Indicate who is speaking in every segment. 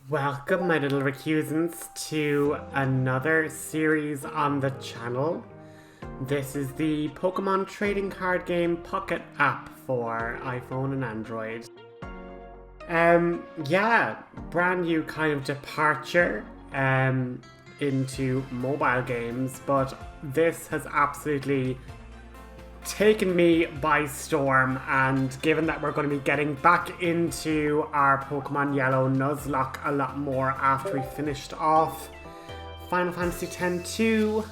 Speaker 1: Welcome, my little recusants, to another series on the channel. This is the Pokemon trading card game Pocket app for iPhone and Android. Brand new kind of departure into mobile games, but this has absolutely taken me by storm, and given that we're going to be getting back into our Pokemon Yellow Nuzloke a lot more after we finished off Final Fantasy X-2,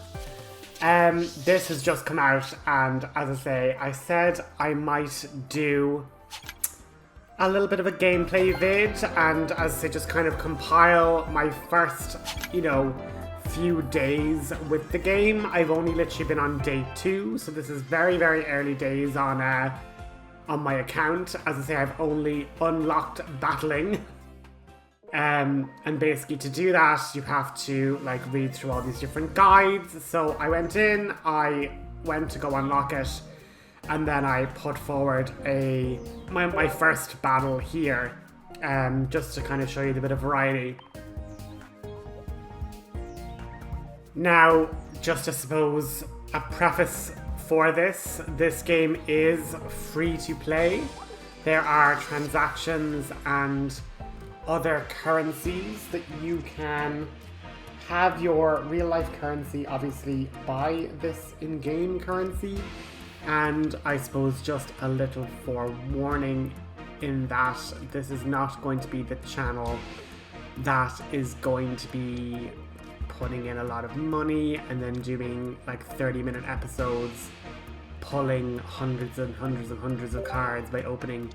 Speaker 1: this has just come out, and as I say, I said I might do a little bit of a gameplay vid, and as I say, just kind of compile my first, few days with the game. I've only literally been on day 2, so this is very, very early days on my account. As I say, I've only unlocked battling. And basically to do that, you have to read through all these different guides. So I went to go unlock it, and then I put forward my first battle here, just to kind of show you the bit of variety. Now, just I suppose a preface for this game is free to play. There are transactions and other currencies that you can have your real life currency obviously buy this in-game currency, and I suppose just a little forewarning in that this is not going to be the channel that is going to be putting in a lot of money and then doing 30-minute episodes, pulling hundreds and hundreds and hundreds of cards by opening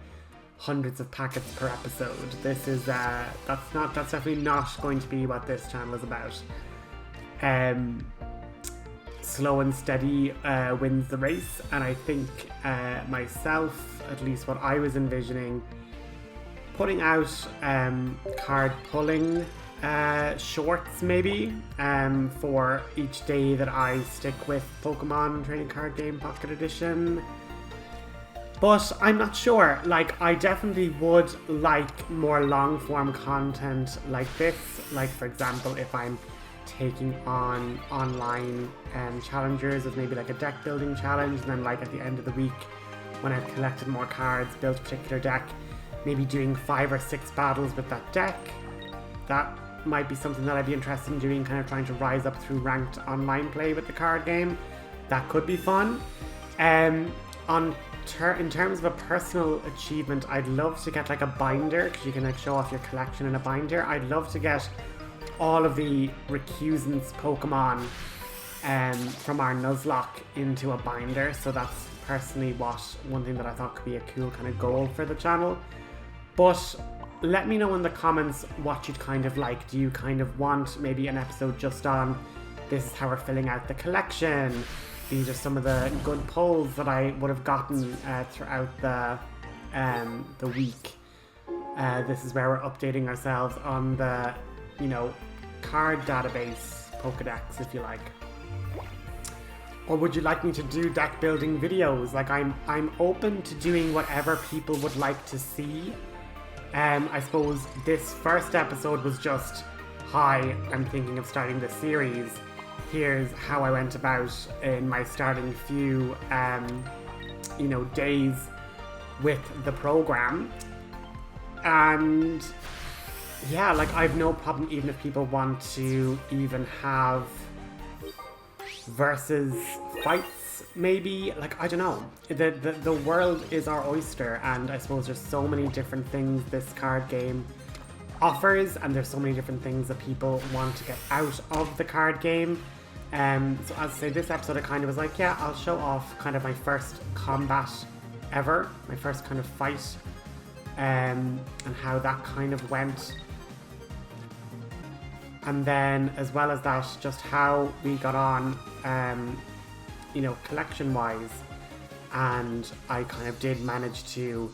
Speaker 1: hundreds of packets per episode. This is that's definitely not going to be what this channel is about. Slow and steady wins the race, and I think myself, at least what I was envisioning, putting out card pulling shorts maybe for each day that I stick with Pokemon Trading Card Game Pocket Edition. But I'm not sure. I definitely would like more long form content like this. For example, if I'm taking on online challengers with maybe a deck building challenge, and then at the end of the week when I've collected more cards, built a particular deck, maybe doing 5 or 6 battles with that deck. That might be something that I'd be interested in doing, kind of trying to rise up through ranked online play with the card game. That could be fun. In terms of a personal achievement, I'd love to get a binder, because you can show off your collection in a binder. I'd love to get all of the Recusants Pokemon from our Nuzlocke into a binder, so that's personally one thing that I thought could be a cool kind of goal for the channel. But let me know in the comments what you'd kind of like. Do you kind of want maybe an episode just on this is how we're filling out the collection? These are some of the good polls that I would have gotten throughout the week. This is where we're updating ourselves on the, card database, Pokedex, if you like. Or would you like me to do deck building videos? I'm open to doing whatever people would like to see. I suppose this first episode was just, hi, I'm thinking of starting this series. Here's how I went about in my starting few, days with the program. And yeah, I've no problem even if people want to even have versus fights, maybe. I don't know. The world is our oyster, and I suppose there's so many different things this card game offers, and there's so many different things that people want to get out of the card game. So as I say, this episode I kind of was I'll show off kind of my first combat ever, my first kind of fight, and how that kind of went. And then, as well as that, just how we got on, collection-wise. And I kind of did manage to,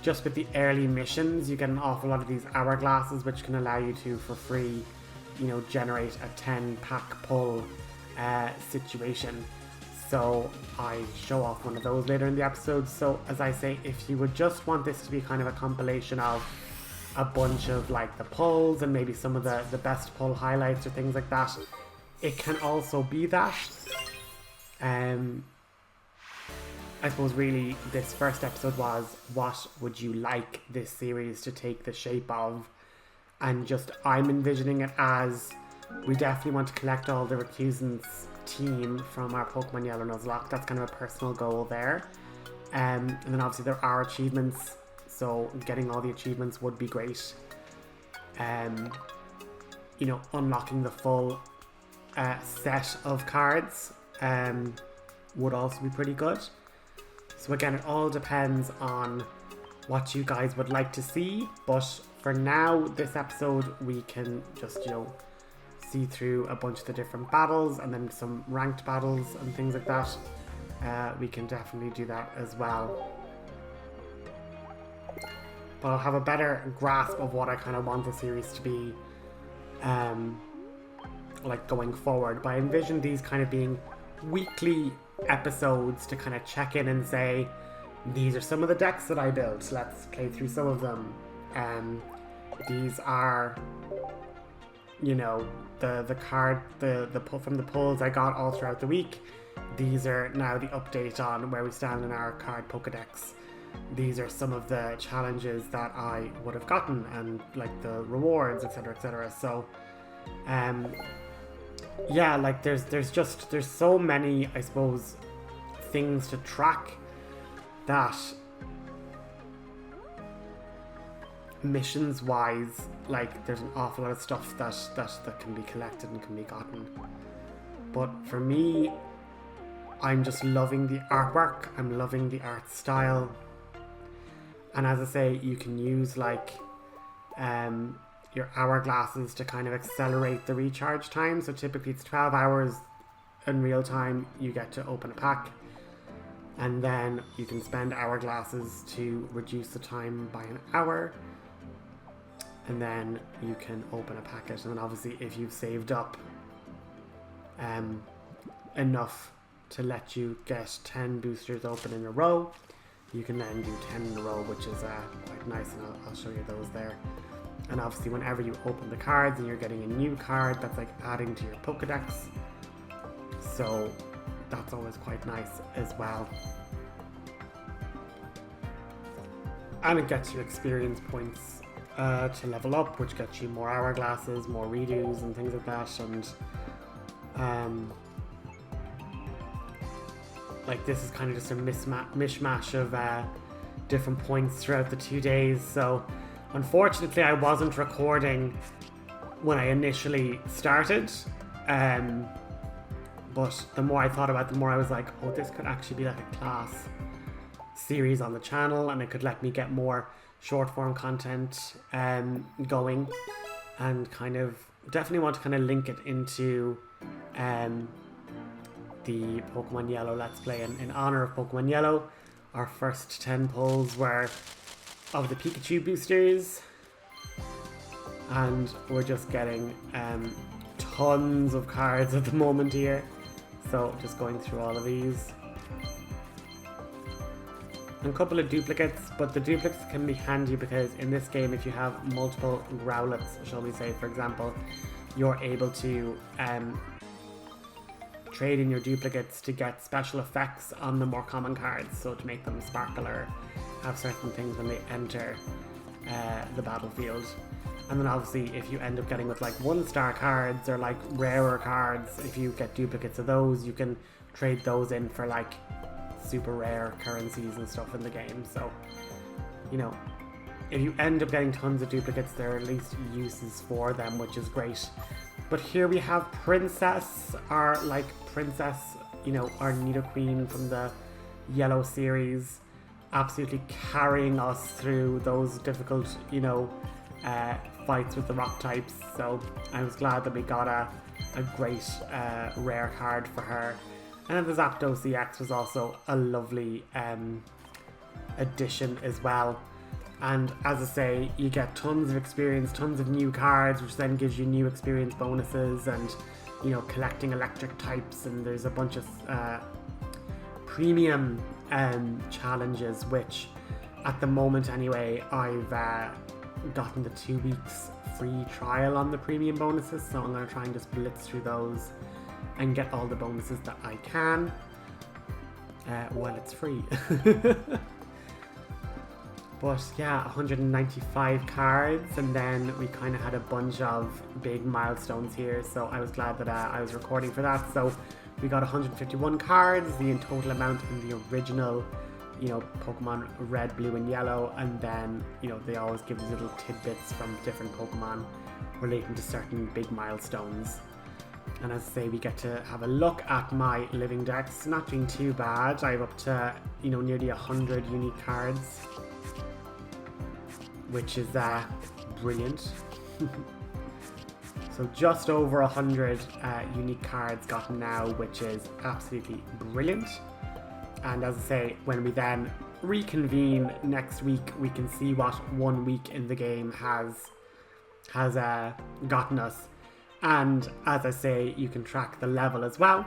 Speaker 1: just with the early missions, you get an awful lot of these hourglasses, which can allow you to, for free, generate a 10-pack pull situation. So I show off one of those later in the episode. So as I say, if you would just want this to be kind of a compilation of a bunch of like the pulls and maybe some of the best pull highlights or things like that. It can also be that. I suppose really this first episode was, what would you like this series to take the shape of? And just, I'm envisioning it as, we definitely want to collect all the Recusants team from our Pokemon Yellow Nuzloke. That's kind of a personal goal there. And then obviously there are achievements, so getting all the achievements would be great. You know, unlocking the full set of cards would also be pretty good. So again, it all depends on what you guys would like to see, but for now, this episode, we can just, you know, see through a bunch of the different battles and then some ranked battles and things like that. We can definitely do that as well. But I'll have a better grasp of what I kind of want the series to be like going forward. But I envision these kind of being weekly episodes to kind of check in and say, these are some of the decks that I built, let's play through some of them. These are, you know, the card, the pull from the pulls I got all throughout the week. These are now the update on where we stand in our card Pokedex. These are some of the challenges that I would have gotten and like the rewards, etc, etc. So yeah, like there's so many, I suppose, things to track that missions wise, like there's an awful lot of stuff that can be collected and can be gotten. But for me, I'm just loving the artwork, I'm loving the art style. And as I say, you can use like your hourglasses to kind of accelerate the recharge time. So typically it's 12 hours in real time you get to open a pack, and then you can spend hourglasses to reduce the time by an hour, and then you can open a packet. And then obviously if you've saved up enough to let you get 10 boosters open in a row, you can then do 10 in a row, which is quite nice, and I'll show you those there. And obviously whenever you open the cards and you're getting a new card, that's like adding to your Pokedex, so that's always quite nice as well. And it gets you experience points to level up, which gets you more hourglasses, more redos and things like that. And like this is kind of just a mishmash of different points throughout the 2 days. So unfortunately I wasn't recording when I initially started, but the more I thought about it, the more I was like, oh, this could actually be like a class series on the channel, and it could let me get more short form content going, and kind of definitely want to kind of link it into the Pokemon Yellow Let's Play. In honor of Pokemon Yellow, our first 10 pulls were of the Pikachu boosters, and we're just getting tons of cards at the moment here, so just going through all of these. And a couple of duplicates, but the duplicates can be handy because in this game, if you have multiple Growlithes, shall we say, for example, you're able to trade in your duplicates to get special effects on the more common cards, so to make them sparkle or have certain things when they enter the battlefield. And then obviously if you end up getting with like 1-star cards or like rarer cards, if you get duplicates of those, you can trade those in for like super rare currencies and stuff in the game. So, you know, if you end up getting tons of duplicates, there are at least uses for them, which is great. But here we have Princess, our you know, our Nidoqueen from the Yellow series, absolutely carrying us through those difficult, you know, fights with the rock types. So I was glad that we got a great rare card for her. And then the Zapdos EX was also a lovely addition as well. And as I say, you get tons of experience, tons of new cards, which then gives you new experience bonuses, and, you know, collecting electric types. And there's a bunch of premium challenges, which at the moment anyway, I've gotten the 2 weeks free trial on the premium bonuses, so I'm going to try and just blitz through those and get all the bonuses that I can while it's free. But yeah, 195 cards, and then we kind of had a bunch of big milestones here, so I was glad that I was recording for that. So we got 151 cards, the in total amount in the original, you know, Pokemon Red, Blue and Yellow, and then, you know, they always give these little tidbits from different Pokemon relating to certain big milestones. And as I say, we get to have a look at my living decks. Not doing too bad. I have up to, you know, nearly 100 unique cards, which is brilliant. So just over 100 unique cards gotten now, which is absolutely brilliant. And as I say, when we then reconvene next week, we can see what 1 week in the game has gotten us. And as I say, you can track the level as well.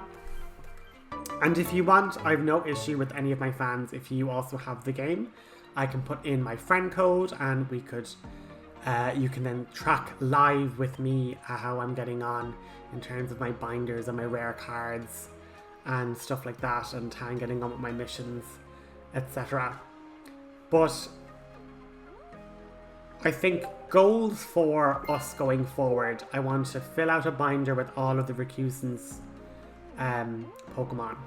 Speaker 1: And if you want, I have no issue with any of my fans. If you also have the game, I can put in my friend code, and we could, you can then track live with me how I'm getting on in terms of my binders and my rare cards and stuff like that, and how I'm getting on with my missions, etc. But I think goals for us going forward, I want to fill out a binder with all of the Recusants Pokemon,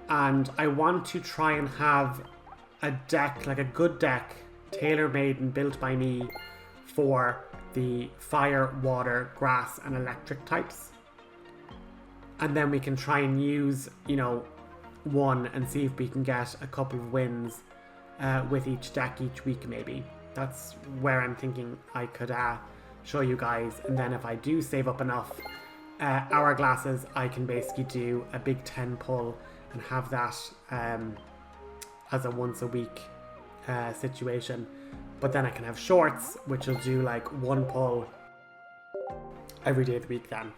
Speaker 1: and I want to try and have a deck, like a good deck, tailor-made and built by me for the fire, water, grass and electric types. And then we can try and use, you know, one and see if we can get a couple of wins with each deck each week maybe. That's where I'm thinking I could show you guys. And then if I do save up enough hourglasses, I can basically do a big 10 pull and have that as a once a week situation. But then I can have shorts, which will do like 1 pull every day of the week then.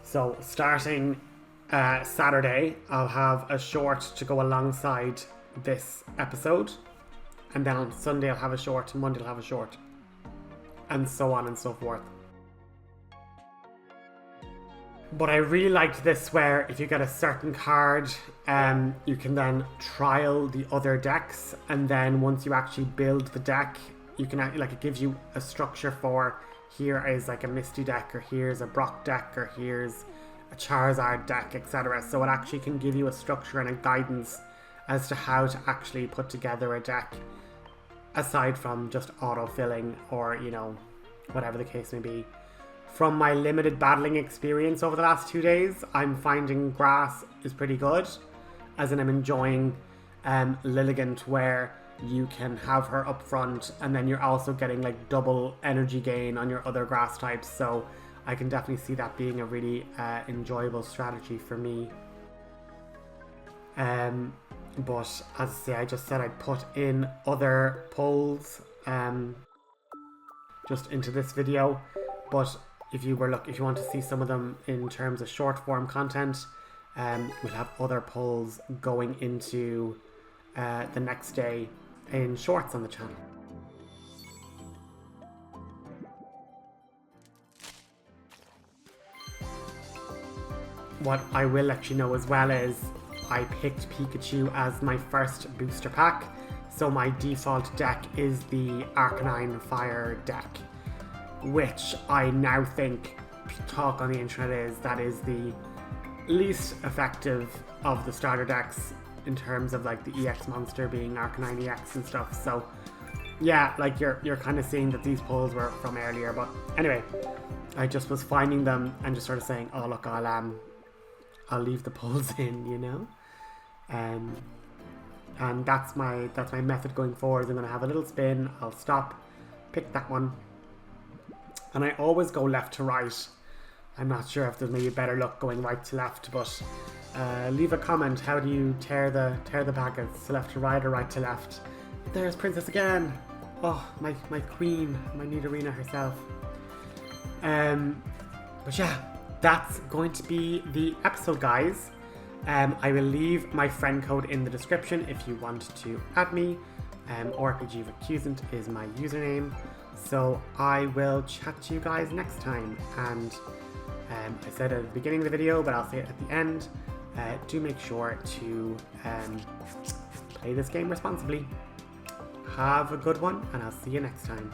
Speaker 1: So starting Saturday, I'll have a short to go alongside this episode. And then on Sunday I'll have a short, and Monday I'll have a short. And so on and so forth. But I really liked this, where if you get a certain card, you can then trial the other decks, and then once you actually build the deck, you can, like, it gives you a structure for, here is like a Misty deck, or here's a Brock deck, or here's a Charizard deck, etc. So it actually can give you a structure and a guidance as to how to actually put together a deck, aside from just auto-filling or, you know, whatever the case may be. From my limited battling experience over the last 2 days, I'm finding grass is pretty good, as in I'm enjoying Lilligant, where you can have her up front and then you're also getting like double energy gain on your other grass types, so I can definitely see that being a really enjoyable strategy for me. But as I say, I just said I'd put in other polls just into this video, but if you want to see some of them in terms of short form content, we'll have other polls going into the next day in shorts on the channel. What I will let you know as well is I picked Pikachu as my first booster pack, so my default deck is the Arcanine Fire deck, which I now think, talk on the internet is, that is the least effective of the starter decks in terms of like the EX monster being Arcanine EX and stuff. So yeah, like you're kind of seeing that these polls were from earlier, but anyway, I just was finding them and just sort of saying, oh look, I'll leave the polls in, you know. And that's my method going forward. I'm gonna have a little spin, I'll stop, pick that one, and I always go left to right. I'm not sure if there's maybe better luck going right to left, but leave a comment. How do you tear the packets? Left to right or right to left? There's Princess again. Oh, my queen, my Nidorina herself. But yeah, that's going to be the episode, guys. I will leave my friend code in the description if you want to add me. RPG Recusant is my username. So I will chat to you guys next time, and I said at the beginning of the video, but I'll say it at the end, do make sure to play this game responsibly. Have a good one, and I'll see you next time.